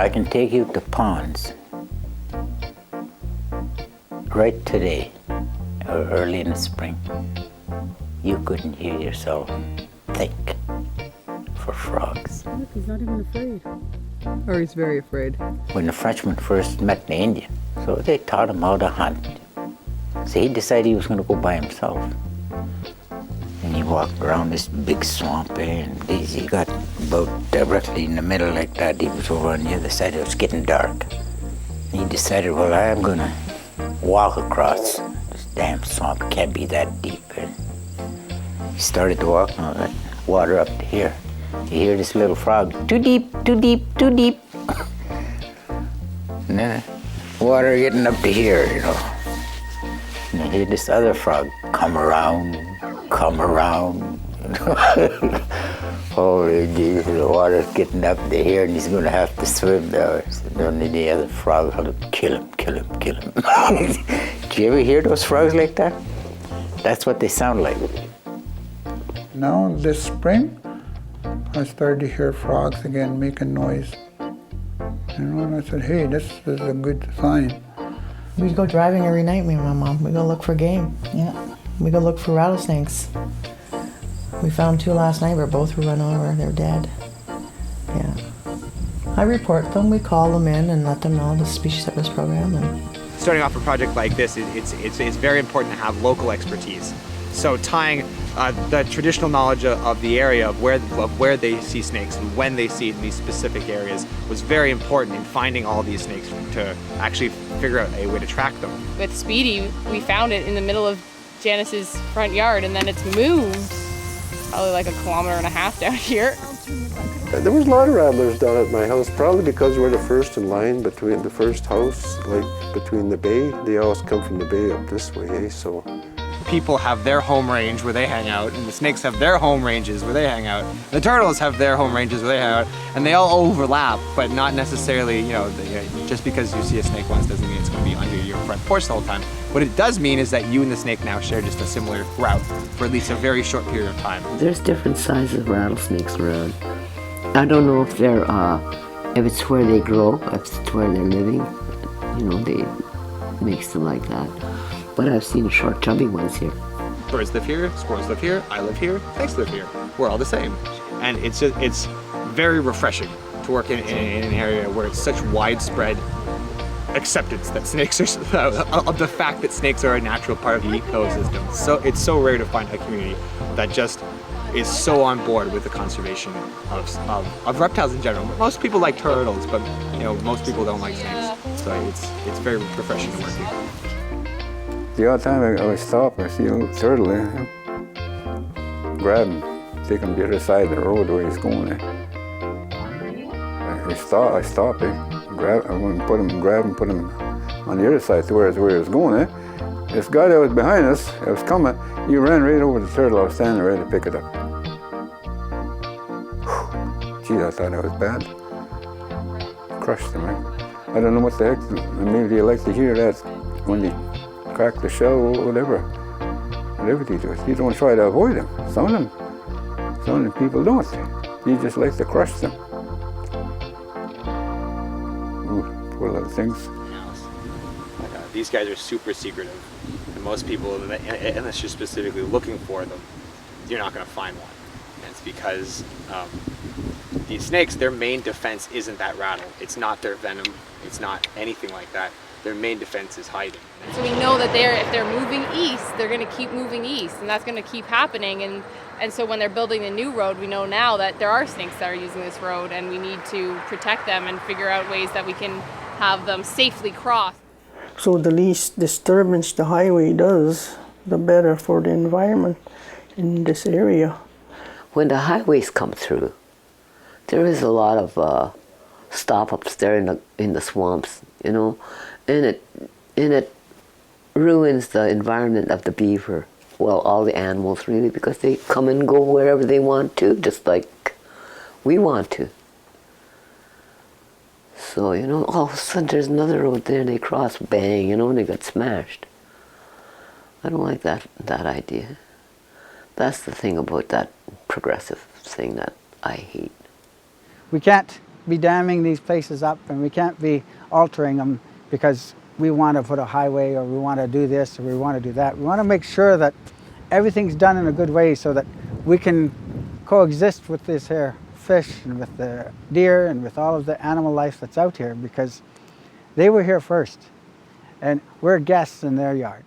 I can take you to ponds right today, or early in the spring. You couldn't hear yourself think for frogs. Look, he's not even afraid. Or he's very afraid. When the Frenchman first met the Indian, so they taught him how to hunt. So he decided he was going to go by himself. And he walked around this big swamp there, and he got about directly in the middle like that. He was over on the other side. It was getting dark. He decided, well, I am going to walk across this damn swamp. It can't be that deep. And he started to walk, and all that water up to here. You hear this little frog, too deep, too deep, too deep. And then water getting up to here, you know. And you hear this other frog, come around, come around. Holy Jesus, the water's getting up to here and he's going to have to swim now. And then the other frog had to kill him, kill him, kill him. Did you ever hear those frogs like that? That's what they sound like. Now this spring, I started to hear frogs again making noise. You know, and I said, hey, this is a good sign. We go driving every night, me and my mom. We go look for game. Yeah. We go look for rattlesnakes. We found 2 last night, but both were run over. They're dead. Yeah. I report them. We call them in and let them know the species service program. And starting off a project like this, it's very important to have local expertise. So tying the traditional knowledge of the area, of where they see snakes and when they see it in these specific areas was very important in finding all these snakes to actually figure out a way to track them. With Speedy, we found it in the middle of Janice's front yard, and then it's moved probably like 1.5 kilometers down here. There was a lot of rattlers down at my house, probably because we're the first in line between the first house, like between the bay. They always come from the bay up this way, so. People have their home range where they hang out, and the snakes have their home ranges where they hang out. The turtles have their home ranges where they hang out, and they all overlap, but not necessarily, you know, just because you see a snake once doesn't mean it's going to be under your front porch the whole time. What it does mean is that you and the snake now share just a similar route for at least a very short period of time. There's different sizes of rattlesnakes around. I don't know if they're, if it's where they grow, if it's where they're living, you know, they makes them like that. But I've seen short chubby ones here. Birds live here, squirrels live here, I live here, snakes live here. We're all the same. And it's very refreshing to work in an area where it's such widespread acceptance that snakes are, of the fact that snakes are a natural part of the ecosystem. So it's so rare to find a community that just is so on board with the conservation of reptiles in general. Most people like turtles, but you know, most people don't like snakes. So it's very refreshing to work here. The odd time I stop, I see a little turtle there. Grab him, take him to the other side of the road where he's going. I stop, I want to grab him, put him on the other side to where he was going. This guy that was behind us, that was coming, he ran right over the turtle. I was standing ready to pick it up. Gee, I thought that was bad. Crushed him. I don't know what the heck, maybe you like to hear that when they crack the shell or whatever they do. You don't try to avoid them. Some of them people don't. You just like to crush them. Ooh, poor little things. These guys are super secretive, and most people, unless you're specifically looking for them, you're not going to find one. And it's because these snakes, their main defense isn't that rattle. It's not their venom. It's not anything like that. Their main defense is hiding. So we know that if they're moving east, they're going to keep moving east, and that's going to keep happening. And so when they're building the new road, we know now that there are snakes that are using this road, and we need to protect them and figure out ways that we can have them safely cross. So the least disturbance the highway does, the better for the environment in this area. When the highways come through, there is a lot of stop-ups there in the swamps, you know, and it ruins the environment of the beaver. Well, all the animals really, because they come and go wherever they want to, just like we want to. So, you know, all of a sudden there's another road there, they cross, bang, you know, and they got smashed. I don't like that idea. That's the thing about that progressive thing that I hate. We can't be damming these places up, and we can't be altering them because we want to put a highway, or we want to do this, or we want to do that. We want to make sure that everything's done in a good way so that we can coexist with this here fish and with the deer and with all of the animal life that's out here, because they were here first and we're guests in their yard.